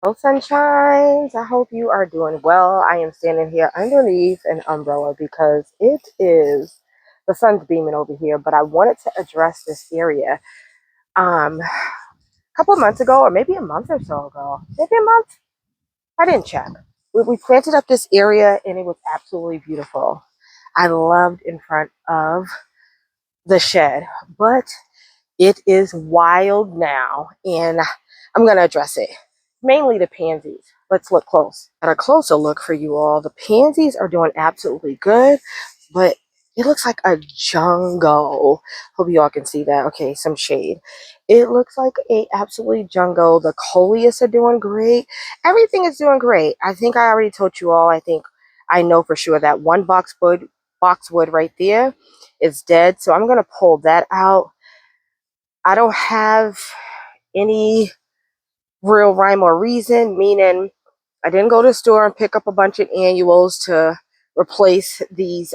Hello, sunshines. I hope you are doing well. I am standing here underneath an umbrella because the sun's beaming over here, but I wanted to address this area. A couple of months ago, or maybe a month or so ago, maybe a month, I didn't check. We planted up this area and it was absolutely beautiful. I loved in front of the shed, but it is wild now, and I'm going to address it. Mainly the pansies. Let's look close. At a closer look for you all, the pansies are doing absolutely good, but it looks like a jungle. Hope you all can see that. Okay, some shade. It looks like a absolutely jungle. The coleus are doing great. Everything is doing great. I think I already told you all. I know for sure that one boxwood right there is dead. So I'm gonna pull that out. I don't have any real rhyme or reason, meaning I didn't go to the store and pick up a bunch of annuals to replace these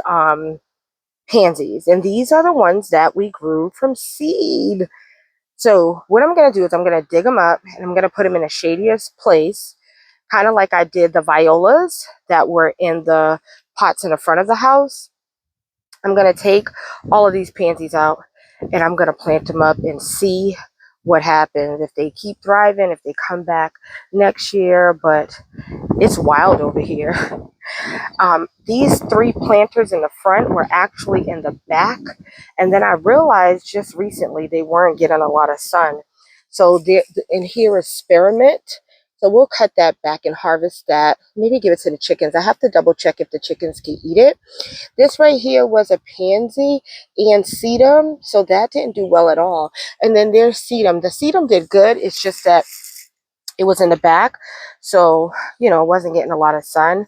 pansies. And these are the ones that we grew from seed. So what I'm going to do is I'm going to dig them up and I'm going to put them in a shadiest place, kind of like I did the violas that were in the pots in the front of the house. I'm going to take all of these pansies out and I'm going to plant them up and see what happens, if they keep thriving, if they come back next year. But it's wild over here. These three planters in the front were actually in the back, and then I realized just recently they weren't getting a lot of sun. So in here is spearmint. So we'll cut that back and harvest that. Maybe give it to the chickens. I have to double check if the chickens can eat it. This right here was a pansy and sedum, so that didn't do well at all. And then there's sedum. The sedum did good. It's just that it was in the back, so it wasn't getting a lot of sun.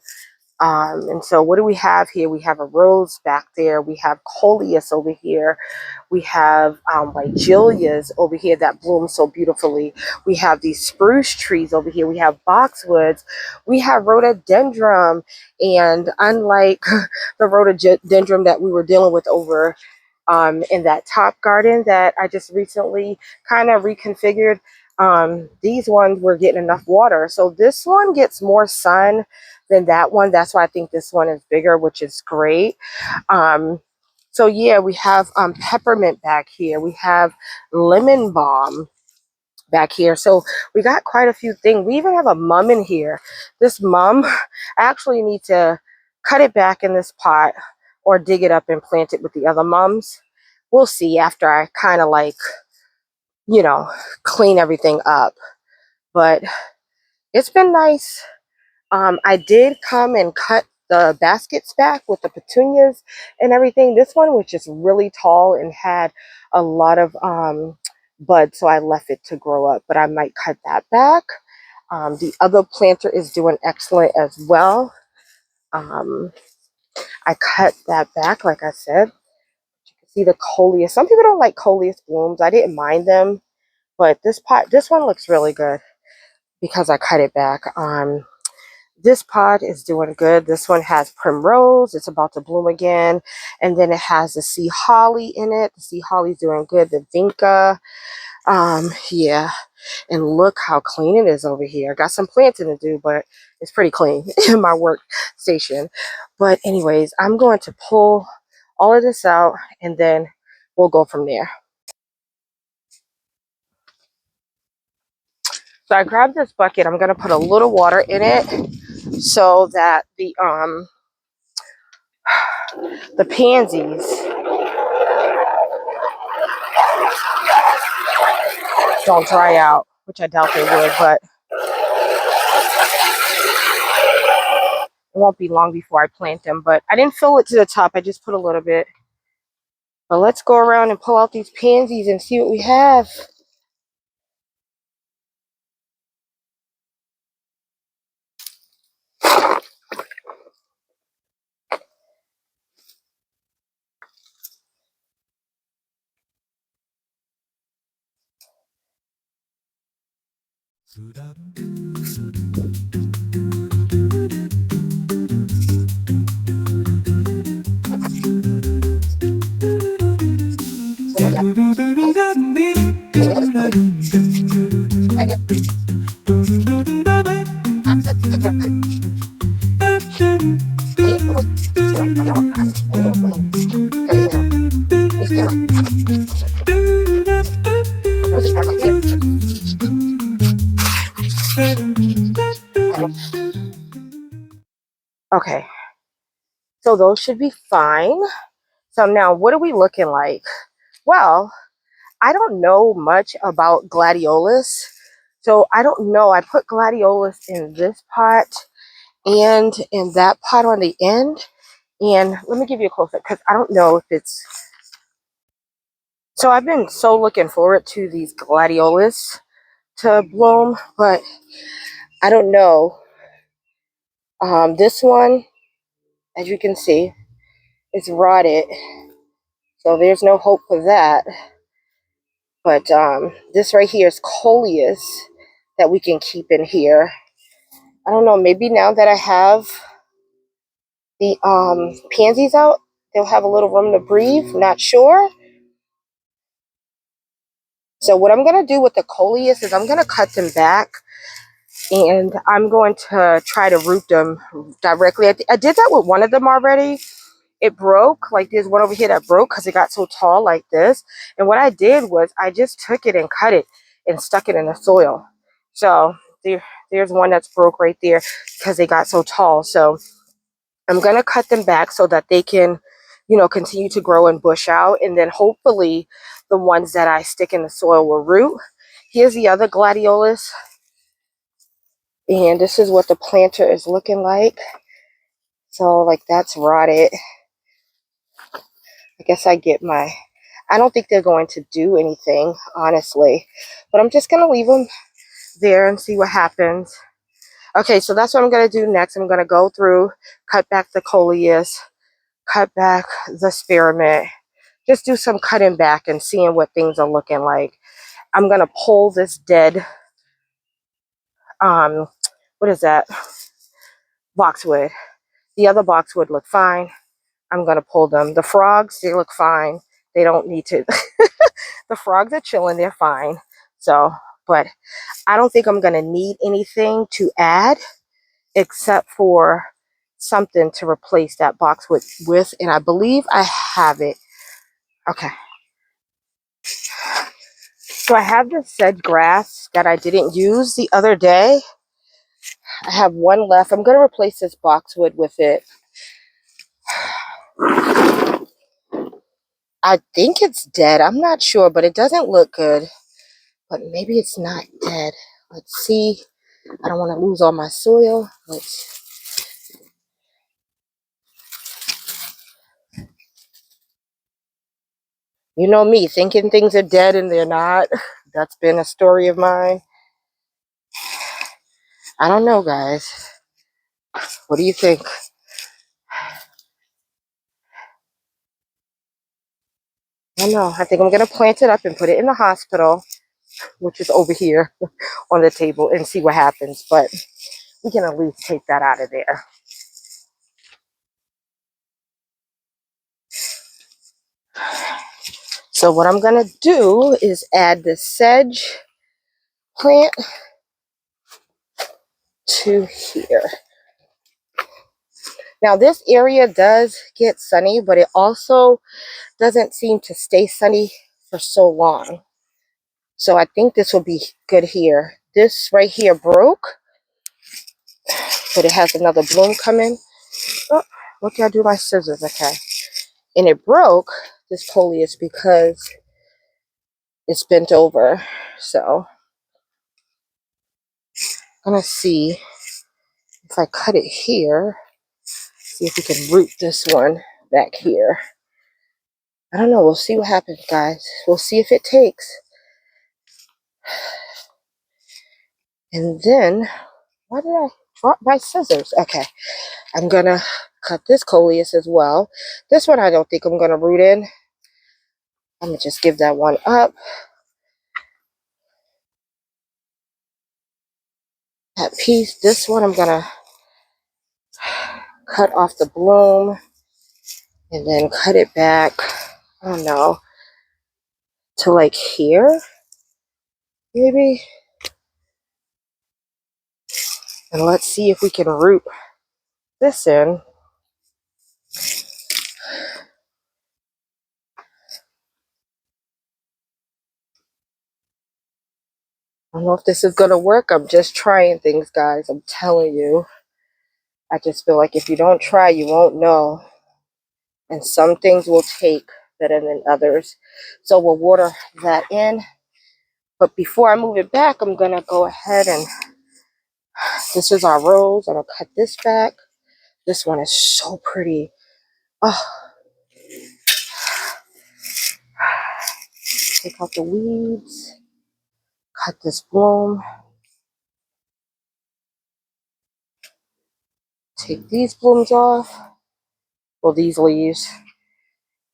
And so what do we have here? We have a rose back there. We have coleus over here. We have Vigilias over here that bloom so beautifully. We have these spruce trees over here. We have boxwoods. We have rhododendron. And unlike the rhododendron that we were dealing with over in that top garden that I just recently kind of reconfigured, these ones were getting enough water. So this one gets more sun than that one. That's why I think this one is bigger, which is great. So yeah, we have peppermint back here. We have lemon balm back here. So we got quite a few things. We even have a mum in here. This mum, I actually need to cut it back in this pot or dig it up and plant it with the other mums. We'll see after I kind of clean everything up. But it's been nice. I did come and cut the baskets back with the petunias and everything. This one was just really tall and had a lot of buds, so I left it to grow up, but I might cut that back. The other planter is doing excellent as well. I cut that back, like I said. You can see the coleus. Some people don't like coleus blooms. I didn't mind them, but this one looks really good because I cut it back. This pot is doing good. This one has primrose. It's about to bloom again. And then it has the sea holly in it. The sea holly's doing good. The vinca. Yeah. And look how clean it is over here. Got some planting to do, but it's pretty clean in my workstation. But anyways, I'm going to pull all of this out and then we'll go from there. So I grabbed this bucket. I'm going to put a little water in it so that the pansies don't dry out, which I doubt they would, but it won't be long before I plant them. But I didn't fill it to the top. I just put a little bit. But let's go around and pull out these pansies and see what we have. Okay, so those should be fine. So now what are we looking like? Well, I don't know much about gladiolus. So I don't know. I put gladiolus in this pot and in that pot on the end. And let me give you a close up because I don't know if it's... So I've been so looking forward to these gladiolus to bloom, but I don't know. This one, as you can see, is rotted. So there's no hope for that. But this right here is coleus that we can keep in here. I don't know, maybe now that I have the pansies out, they'll have a little room to breathe. Not sure. So what I'm going to do with the coleus is I'm going to cut them back. And I'm going to try to root them directly. I did that with one of them already. It broke. Like there's one over here that broke because it got so tall like this. And what I did was I just took it and cut it and stuck it in the soil. So there's one that's broke right there because they got so tall. So I'm going to cut them back so that they can, you know, continue to grow and bush out. And then hopefully the ones that I stick in the soil will root. Here's the other gladiolus. And this is what the planter is looking like. So like that's rotted. I guess I get my... I don't think they're going to do anything, honestly. But I'm just going to leave them there and see what happens. Okay, so that's what I'm going to do next. I'm going to go through, cut back the coleus, cut back the spearmint. Just do some cutting back and seeing what things are looking like. I'm going to pull this dead, what is that? Boxwood. The other boxwood look fine. I'm going to pull them. The frogs, they look fine. They don't need to. The frogs are chilling. They're fine. So, but I don't think I'm going to need anything to add except for something to replace that boxwood with. And I believe I have it. Okay. So I have this sedge grass that I didn't use the other day. I have one left. I'm going to replace this boxwood with it. I think it's dead. I'm not sure, but it doesn't look good. But maybe it's not dead. Let's see. I don't want to lose all my soil. You know me, thinking things are dead and they're not. That's been a story of mine. I don't know, guys. What do you think? I don't know. I think I'm going to plant it up and put it in the hospital, which is over here on the table, and see what happens. But we can at least take that out of there. So what I'm going to do is add the sedge plant to here. Now this area does get sunny, but it also doesn't seem to stay sunny for so long. So I think this will be good here. This right here broke, but it has another bloom coming. Oh, what did I do with my scissors? Okay. And it broke, this coleus, because it's bent over. So I'm going to see if I cut it here, see if we can root this one back here. I don't know. We'll see what happens, guys. We'll see if it takes. And then, why did I drop my scissors? Okay. I'm going to cut this coleus as well. This one I don't think I'm going to root in. I'm going to just give that one up. That piece, this one I'm going to cut off the bloom and then cut it back, I don't know, to like here, maybe. And let's see if we can root this in. I don't know if this is going to work. I'm just trying things, guys. I'm telling you. I just feel like if you don't try, you won't know. And some things will take better than others. So we'll water that in. But before I move it back, I'm going to go ahead and, this is our rose. I'm going to cut this back. This one is so pretty. Oh, take out the weeds. Cut this bloom. Take these blooms off. Well, these leaves.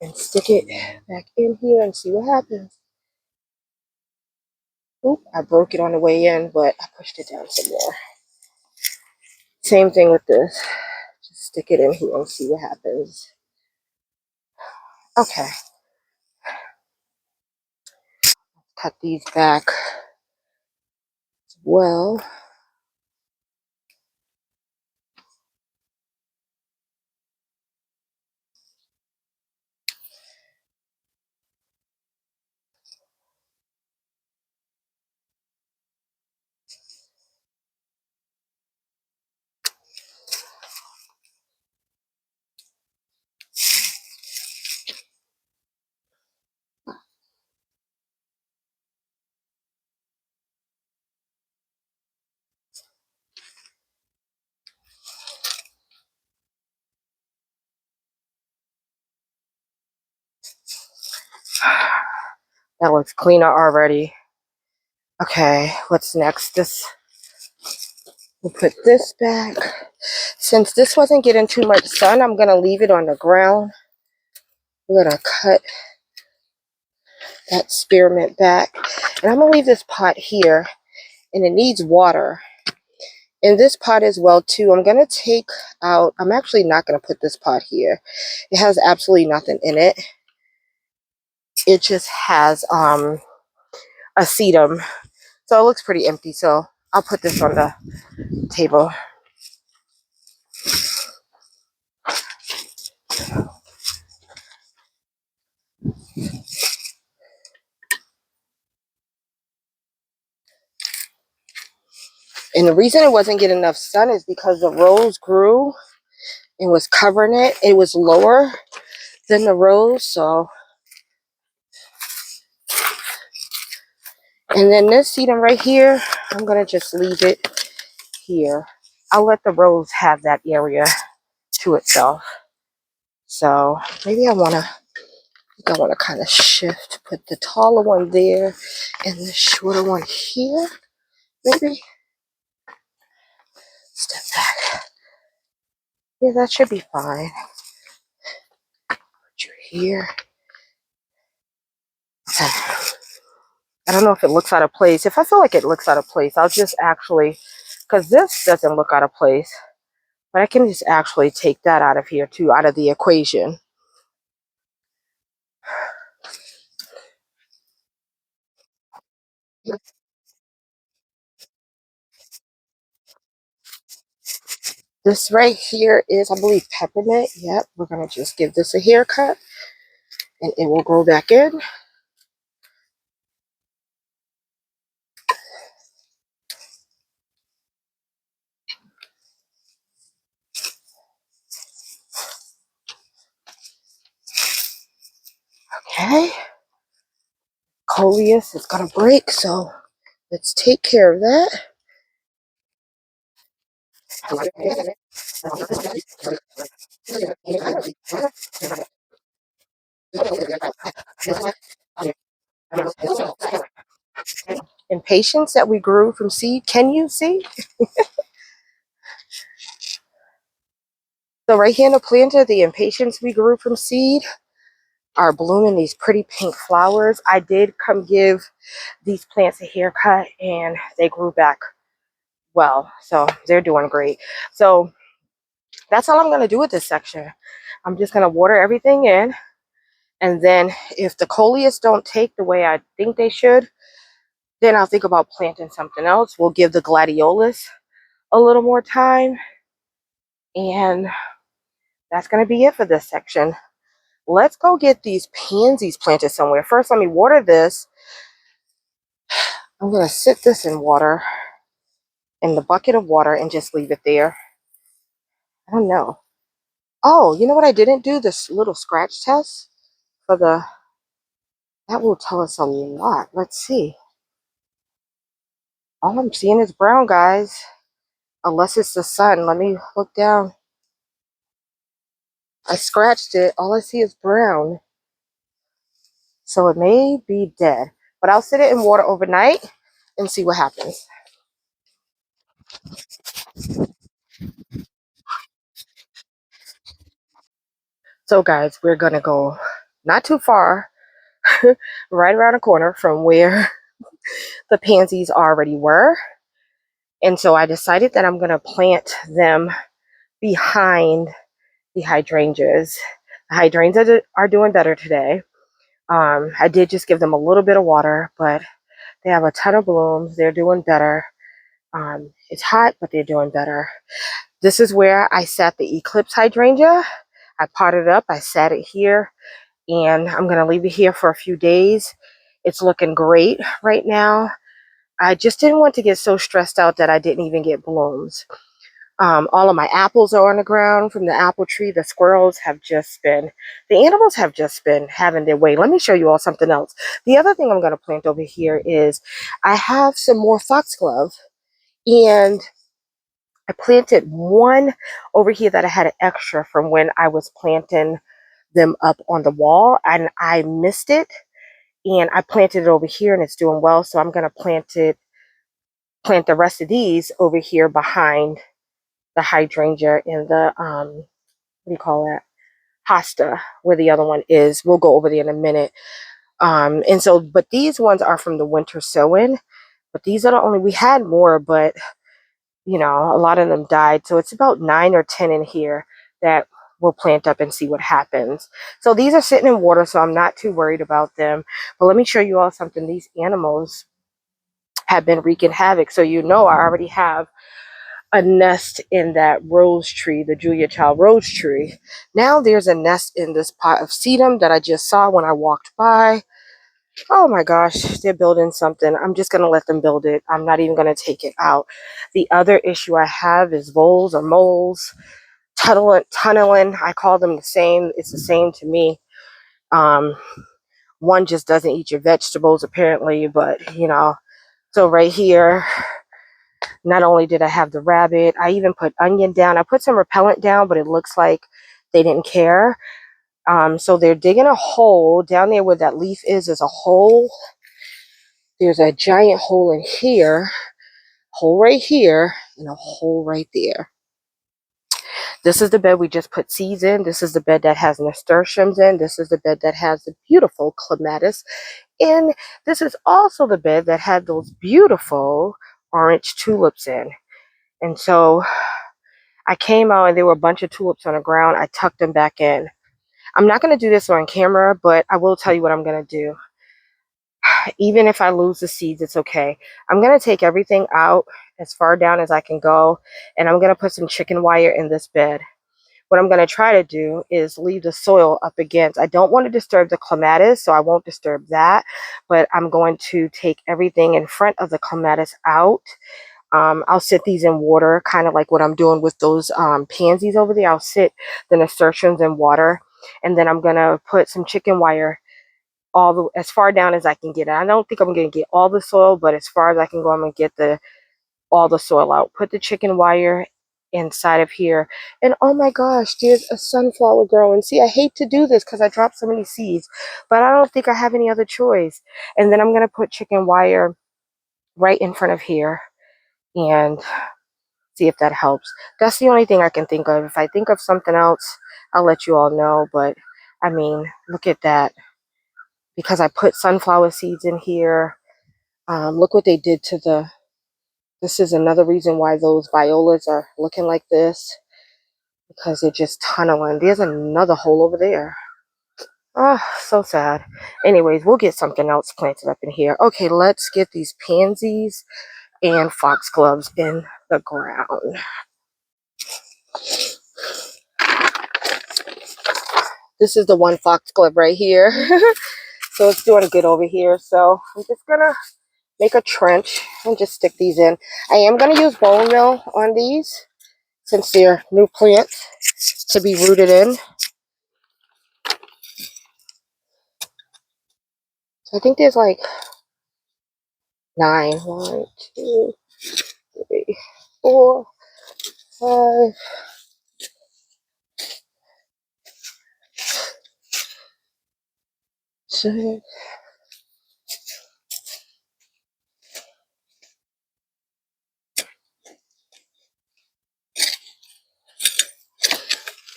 And stick it back in here and see what happens. Oop, I broke it on the way in, but I pushed it down some more. Same thing with this. Just stick it in here and see what happens. Okay. Cut these back as well. That looks cleaner already. Okay, what's next? We'll put this back. Since this wasn't getting too much sun, I'm going to leave it on the ground. We're going to cut that spearmint back. And I'm going to leave this pot here. And it needs water. In this pot as well, too, I'm going to take out... I'm actually not going to put this pot here. It has absolutely nothing in it. It just has a sedum. So it looks pretty empty. So I'll put this on the table. And the reason it wasn't getting enough sun is because the rose grew and was covering it. It was lower than the rose, so. And then this sedum right here, I'm going to just leave it here. I'll let the rose have that area to itself. So maybe I want to kind of shift, put the taller one there and the shorter one here. Maybe. Step back. Yeah, that should be fine. Put you here. I don't know if it looks out of place. If I feel like it looks out of place, I'll just actually, because this doesn't look out of place, but I can just actually take that out of here too, out of the equation. This right here is, I believe, peppermint. Yep, we're going to just give this a haircut and it will grow back in. Okay. Coleus is going to break, so let's take care of that. Impatiens that we grew from seed. Can you see? So right here in the planter, the impatiens we grew from seed are blooming these pretty pink flowers. I did come give these plants a haircut and they grew back well. So they're doing great. So that's all I'm going to do with this section. I'm just going to water everything in. And then if the coleus don't take the way I think they should, then I'll think about planting something else. We'll give the gladiolus a little more time. And that's going to be it for this section. Let's go get these pansies planted somewhere. First, let me water this. I'm going to sit this in water, in the bucket of water, and just leave it there. I don't know. Oh, you know what I didn't do? This little scratch test for the, that will tell us a lot. Let's see. All I'm seeing is brown, guys. Unless it's the sun. Let me look down. I scratched it. All I see is brown. So it may be dead. But I'll sit it in water overnight and see what happens. So guys, we're going to go not too far, right around the corner from where the pansies already were. And so I decided that I'm going to plant them behind the hydrangeas. The hydrangeas are doing better today. I did just give them a little bit of water, but they have a ton of blooms. They're doing better. It's hot, but they're doing better. This is where I sat the eclipse hydrangea. I potted it up. I sat it here, and I'm going to leave it here for a few days. It's looking great right now. I just didn't want to get so stressed out that I didn't even get blooms. All of my apples are on the ground from the apple tree. The squirrels have just been, the animals have just been having their way. Let me show you all something else. The other thing I'm going to plant over here is I have some more foxglove, and I planted one over here that I had an extra from when I was planting them up on the wall, and I missed it, and I planted it over here, and it's doing well. So I'm going to plant the rest of these over here behind the hydrangea in the what do you call that, hosta, where the other one is. We'll go over there in a minute. And so, but these ones are from the winter sowing, but these are the only, we had more, but you know, a lot of them died. So it's about 9 or 10 in here that we'll plant up and see what happens. So these are sitting in water, so I'm not too worried about them. But let me show you all something. These animals have been wreaking havoc. So you know, I already have a nest in that rose tree, the Julia Child rose tree. Now there's a nest in this pot of sedum that I just saw when I walked by. Oh my gosh, they're building something. I'm just going to let them build it. I'm not even going to take it out. The other issue I have is voles or moles, tunneling. I call them the same. It's the same to me. One just doesn't eat your vegetables apparently, but you know, so right here, not only did I have the rabbit, I even put onion down. I put some repellent down, but it looks like they didn't care. So they're digging a hole down there where that leaf is. There's a hole. There's a giant hole in here, hole right here, and a hole right there. This is the bed we just put seeds in. This is the bed that has nasturtiums in. This is the bed that has the beautiful clematis. And this is also the bed that had those beautiful orange tulips in. And so I came out and there were a bunch of tulips on the ground. I tucked them back in. I'm not going to do this on camera, but I will tell you what I'm going to do. Even if I lose the seeds, it's okay. I'm going to take everything out as far down as I can go, and I'm going to put some chicken wire in this bed. What I'm going to try to do is leave the soil up against. I don't want to disturb the clematis, so I won't disturb that, but I'm going to take everything in front of the clematis out. I'll sit these in water, kind of like what I'm doing with those pansies over there. I'll sit the nasturtiums in water, and then I'm going to put some chicken wire as far down as I can get. I don't think I'm going to get all the soil, but as far as I can go, I'm going to get all the soil out. Put the chicken wire inside of here. And oh my gosh, there's a sunflower growing. See, I hate to do this because I dropped so many seeds, but I don't think I have any other choice. And then I'm going to put chicken wire right in front of here and see if that helps. That's the only thing I can think of. If I think of something else, I'll let you all know. But I mean, look at that. Because I put sunflower seeds in here. Look what they did to this is another reason why those violas are looking like this. Because they're just tunneling. There's another hole over there. Oh, so sad. Anyways, we'll get something else planted up in here. Okay, let's get these pansies and foxgloves in the ground. This is the one foxglove right here. So it's doing good over here. So I'm just gonna make a trench and just stick these in. I am gonna use bone meal on these since they're new plants to be rooted in. So I think there's like 9. 1, 2, 3, 4, 5. So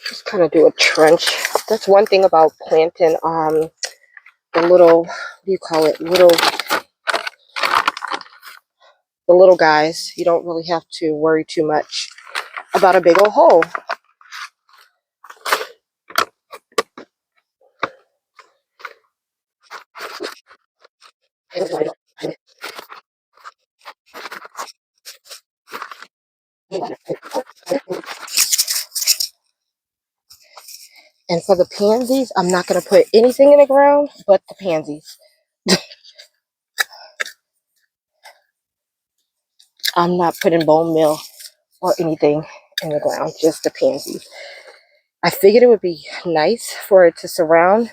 just kind of do a trench. That's one thing about planting the little, what do you call it, the little guys. You don't really have to worry too much about a big old hole. And for the pansies, I'm not going to put anything in the ground but the pansies. I'm not putting bone meal or anything in the ground, just the pansies. I figured it would be nice for it to surround,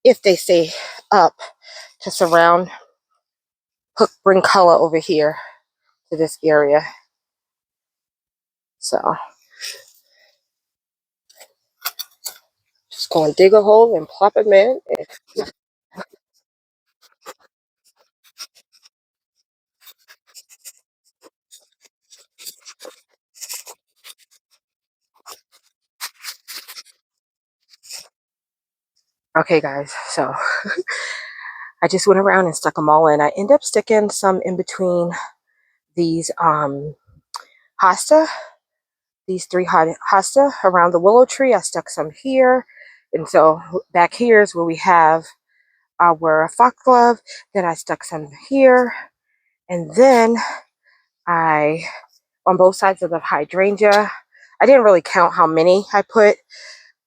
if they stay up, to surround, bring color over here to this area. So just go and dig a hole and plop them in. Okay guys, so I just went around and stuck them all in. I end up sticking some in between these hosta, these 3 hosta around the willow tree. I stuck some here, and so back here is where we have our foxglove. Then I stuck some here, and then on both sides of the hydrangea, I didn't really count how many I put,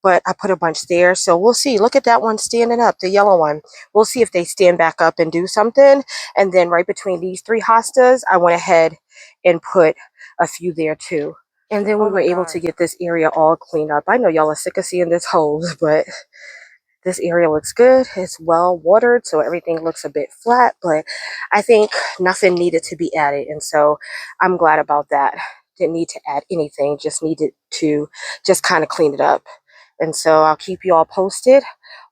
but I put a bunch there. So we'll see. Look at that one standing up, the yellow one. We'll see if they stand back up and do something. And then right between these 3 hostas, I went ahead and put a few there too. And then we were able to get this area all cleaned up. I know y'all are sick of seeing this hose, but this area looks good. It's well watered, so everything looks a bit flat, but I think nothing needed to be added. And so I'm glad about that. Didn't need to add anything, just needed to just kind of clean it up. And so I'll keep you all posted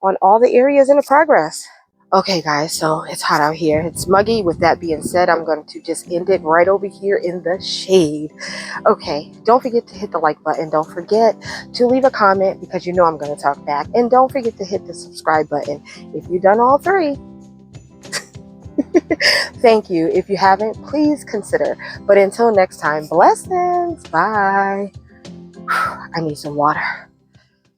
on all the areas in the progress. Okay guys, so it's hot out here. It's muggy. With that being said, I'm going to just end it right over here in the shade. Okay, don't forget to hit the like button. Don't forget to leave a comment because you know I'm going to talk back. And don't forget to hit the subscribe button if you've done all 3. Thank you. If you haven't, please consider. But until next time, blessings. Bye. I need some water.